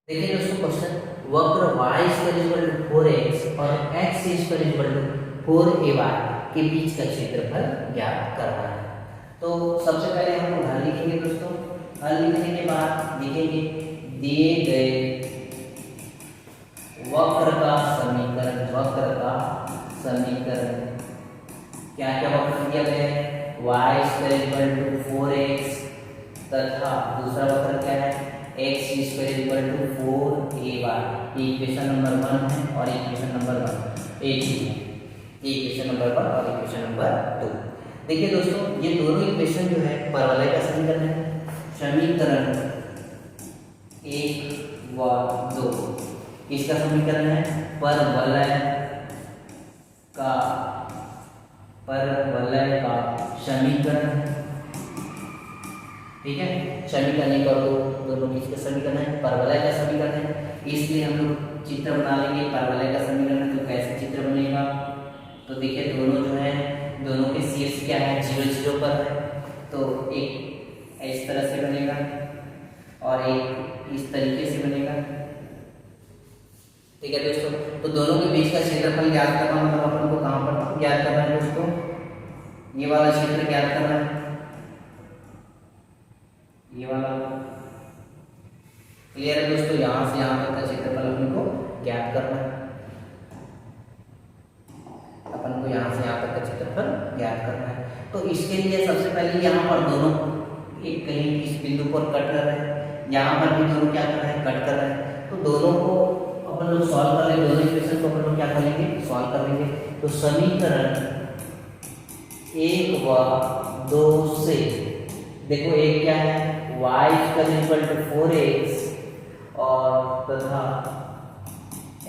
देखिए दोस्तों क्वेश्चन, वक्र y square equal to 4x और x square equal to 4ay के बीच का क्षेत्रफल ज्ञात करना है। तो सबसे पहले हम हल लिखेंगे दोस्तों। हल लिखने के बाद लिखेंगे दिए गए वक्र का समीकरण। क्या क्या वक्र दिया गया है? y square equal to 4x तथा दूसरा वक्र क्या है? x square equal to 4ay। Equation number 1 है और इक्वेशन नंबर 1 एक ही है। इक्वेशन नंबर 1 और इक्वेशन नंबर 2। देखिए दोस्तों, ये दोनों इक्वेशन जो है परवलय का समीकरण है। समीकरण 1 व 2 किसका समीकरण है? परवलय का समीकरण है। ठीक है, समीकरण 1 और 2 दोनों किसका समीकरण है? परवलय का समीकरण है। इसलिए हम लोग चित्र बना लेंगे। परवलय का समीकरण है तो कैसे चित्र बनेगा? तो देखिए दोनों जो है, दोनों के शीर्ष क्या है? 0 0 पर है। तो एक इस तरह से बनेगा और एक इस तरीके से बनेगा। ठीक है दोस्तों, तो दोनों के बीच का क्षेत्रफल ज्ञात करना मतलब अपन को कहाँ पर ज्ञात करना है दोस्तों? ये वाला क्षेत्र ज्ञात करना है, ये वाला। क्लियर है दोस्तों? यहाँ से यहाँ तक का क्षेत्रफल अपन को ज्ञात करना है। अपन को यहाँ से यहाँ तक का क्षेत्रफल ज्ञात करना है। तो इसके लिए सबसे पहले यहाँ पर दोनों एक कहीं इस बिंदु पर कट कर रहे हैं, यहाँ पर भी दोनों क्या कर रहे हैं? कट कर रहे हैं। तो दोनों को अपन लोग सॉल्व कर लेंगे। दोनों इक्वेशन को अपन लोग क्या कर लेंगे? सॉल्व कर लेंगे। तो समीकरण 1 व 2 से देखो, एक क्या है? y square equal to 4x और तथा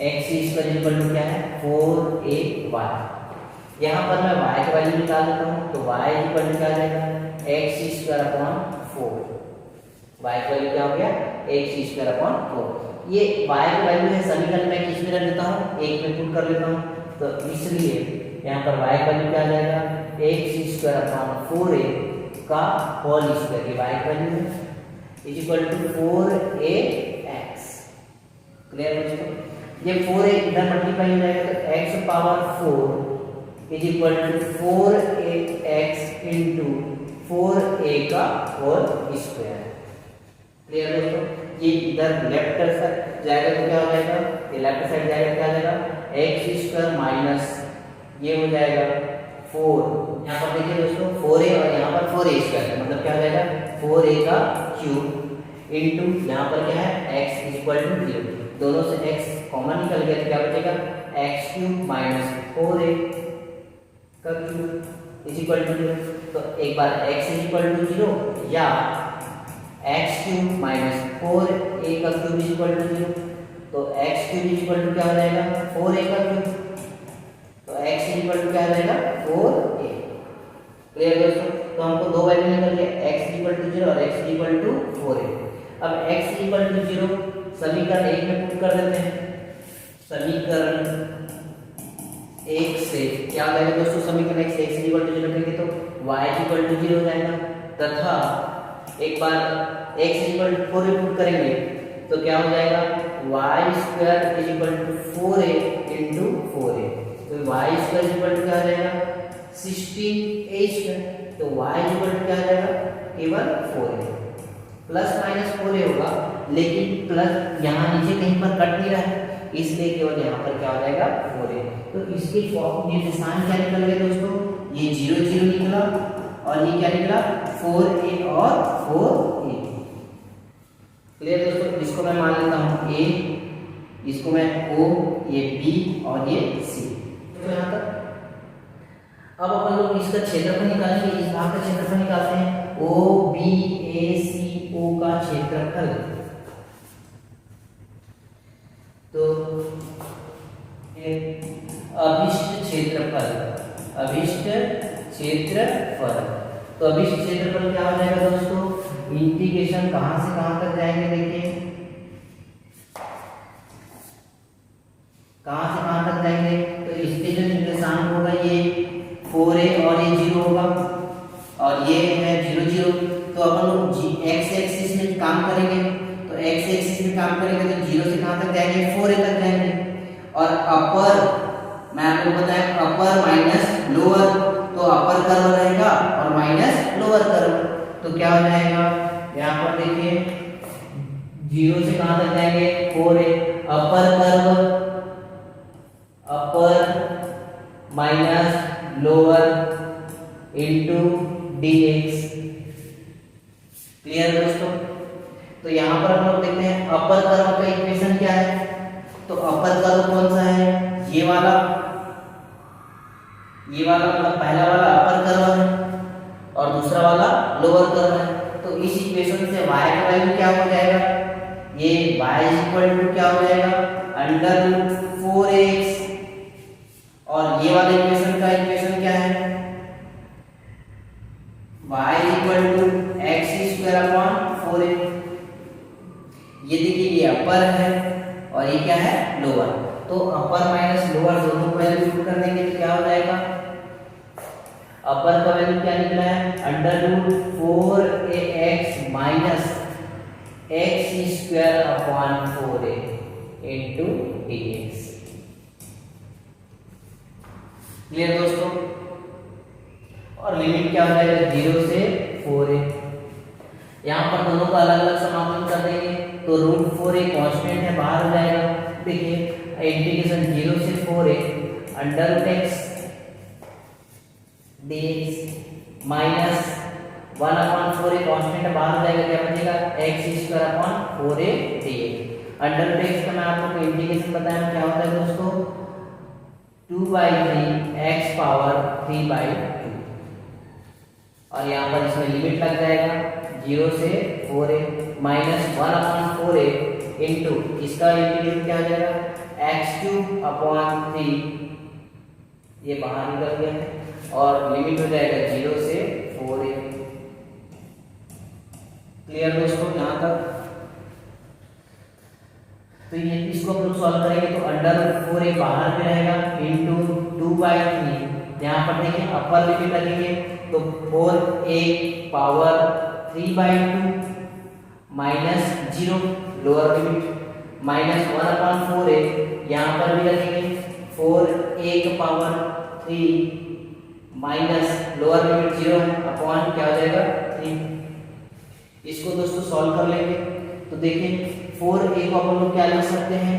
x स्क्वायर इक्वल टू क्या है? 4ay। यहाँ पर मैं y की वैल्यू निकाल लेता हूँ। तो y इक्वल टू क्या आ जाएगा? x square upon 4। y की वैल्यू क्या हो गया? x square upon 4। ये y की वैल्यू है, समीकरण में किस में रख देता हूँ? एक में पुट कर लेता हूँ। तो इसलिए यहाँ पर y की वैल्यू क्या आ जाएगा? x स्क्वायर अपॉन 4a का होल स्क्वायर। ये y की वैल्यू है is equal to 4ax। Clear है दोस्तों? ये 4a इधर मल्टीप्लाई हो जाएगा तो x power 4 is equal to 4ax into 4a का होल स्क्वायर। क्लियर है दोस्तों? ये इधर लेफ्ट साइड जाएगा तो क्या हो जाएगा? ये लेफ्ट साइड जाएगा तो क्या हो जाएगा? x स्क्वायर माइनस ये हो जाएगा 4। यहाँ पर देखिए दोस्तों 4a और यहाँ पर 4a स्क्वायर, मतलब क्या हो जाएगा? 4a का क्यूब इंटू यहाँ पर क्या है? x equal to 0। दोनों से x कॉमन निकल गया तो क्या बचेगा? x क्यूब माइनस 4a का क्यूब इज इक्वल टू 0। तो एक बार x इक्वल टू 0 या x क्यूब माइनस 4a का क्यूब इज इक्वल टू 0। तो x cube is equal to क्या हो जाएगा? 4a का क्यूब। तो x इक्वल टू क्या हो जाएगा? 4a। क्लियर दोस्तों? तो हमको दो वैल्यू निकल गया, x इक्वल टू 0 और x इक्वल टू 4a। अब x इक्वल टू 0 समीकरण 1 में पुट कर देते हैं। समीकरण 1 से क्या हो जाएगा दोस्तों? समीकरण 1 से x इक्वल टू 0 रखेंगे तो y इक्वल टू 0 हो जाएगा तथा एक बार x इक्वल टू 4 पुट करेंगे तो क्या हो जाएगा? y square is equal to 4a into 4a। तो y स्क्वायर इक्वल टू क्या हो जाएगा? 16a square. तो y इक्वल टू क्या हो जाएगा? केवल 4a। प्लस माइनस 4a होगा, लेकिन प्लस यहाँ नीचे कहीं पर कट नहीं रहा है, इसलिए केवल यहाँ पर क्या हो जाएगा? 4a। तो इसके ये निशान क्या निकल गया दोस्तों? ये 0 0 निकला और ये क्या निकला? 4a और 4a। क्लियर दोस्तों? इसको मैं मान लेता हूँ a, इसको मैं o, ये b और ये c। तो यहाँ तक। अब अपन लोग इसका क्षेत्रफल निकालेंगे। इस भाग का क्षेत्रफल निकालते हैं। OBACO का क्षेत्रफल। तो अभिष्ट क्षेत्रफल, तो अभिष्ट क्षेत्रफल क्या हो जाएगा दोस्तों? इंटीग्रेशन कहां से कहां तक जाएंगे? देखिए कहां से कहां तक जाएंगे? तो इसके जो निर्देशांक होगा ये 4a और ये 0 होगा और ये है 0 0। तो अपन लोग x एक्सिस में काम करेंगे तो x एक्सिस में काम करेंगे तो जीरो से कहाँ तक जाएंगे, 4a तक जाएंगे। और अपर, मैं आपको बताया अपर माइनस लोअर, तो अपर कर्व रहेगा और माइनस लोअर कर्व, तो क्या हो जाएगा, यहाँ पर देखिए जीरो से कहाँ तक जाएंगे, 4a, अपर कर्व, अपर minus lower into dx। Clear दोस्तों? तो यहाँ पर हम लोग देखते हैं अपर कर्व का इक्वेशन क्या है। तो अपर कर्व कौन सा है, ये वाला मतलब पहला वाला अपर कर्व है और दूसरा वाला लोअर कर्व है। तो इस इक्वेशन से y का वैल्यू क्या हो जाएगा, ये y इक्वल टू क्या हो जाएगा, अंडर रूट 4x, और ये वाले इक्वेशन का इक्वेशन क्या है, y equal to x square upon 4a। ये देखिए ये अपर है और ये क्या है, लोअर। तो अपर माइनस लोअर दोनों को वैल्यू पुट कर देंगे तो क्या हो जाएगा, अपर का वैल्यू क्या निकला है, under root 4ax minus x square upon 4a into dx। Clear दोस्तों? और लिमिट क्या हो जाएगा, 0 से 4a। यहाँ पर दोनों का अलग अलग समाकलन कर देंगे तो रूट 4a कांस्टेंट है, बाहर हो जाएगा। देखिए इंटीग्रेशन 0 से 4a under root x dx minus 1 upon 4a constant है, बाहर हो जाएगा, क्या बचेगा, x square upon 4a dx। Under root x का मैं आप लोगों को इंटीग्रेशन बताया क्या होता है दोस्तों, 2/3 x पावर 3/2। और यहाँ पर इसमें लिमिट लग जाएगा 0 से 4a minus 1 upon 4a into इसका इंटीग्रेशन क्या हो जाएगा, x³ अपॉन 3, ये बाहर निकल गया है, और लिमिट हो जाएगा 0 से 4a। क्लियर दोस्तों यहाँ तक? तो ये इसको हम लोग सॉल्व करेंगे तो अंडर रूट 4a बाहर में रहेगा इंटू 2/3, यहाँ पर देखिए अपर लिमिट लगेंगे तो 4a power 3/2 minus 0 lower limit minus 1 upon 4a, यहाँ पर भी रखेंगे 4a का पावर 3 माइनस लोअर लिमिट 0 है अपॉन क्या हो जाएगा 3। इसको दोस्तों सॉल्व कर लेंगे तो देखिए 4a को हम लोग क्या लिख सकते हैं,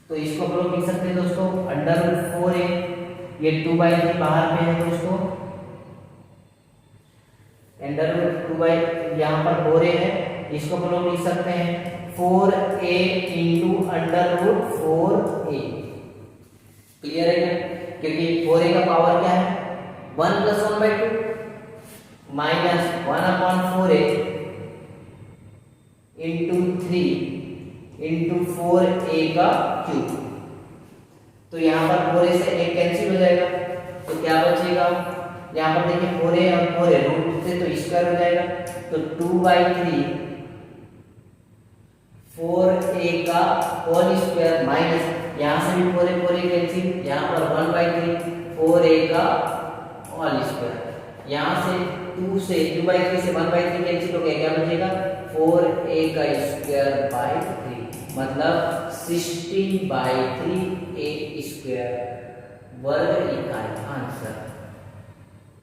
तो इसको हम लोग लिख सकते हैं दोस्तों अंडर रूट 4a, ये 2/3 बाहर में है दोस्तों, अंडर रूट 2 यहाँ पर 4a है, इसको हम लोग लिख सकते हैं 4a into under root 4a। Clear है क्या? क्योंकि 4a का पावर क्या है, 1 + 1/2 minus 1 upon 4a into 3 into 4a का क्यूब। तो यहाँ पर 4a से 1 कैंसिल हो जाएगा तो क्या बचेगा, यहाँ पर देखिए 4a और 4a रूट से तो स्क्वायर हो जाएगा, तो 2/3 4a का होल स्क्वायर माइनस यहाँ से भी 4a कैंसिल, यहाँ पर 1/3 4a का होल स्क्वायर, यहाँ से 2 से 2/3 से 1/3 कैंसिल हो गया, क्या बचेगा 4a का स्क्वायर बाय 3, मतलब 16/3a स्क्वायर वर्ग इकाई। आंसर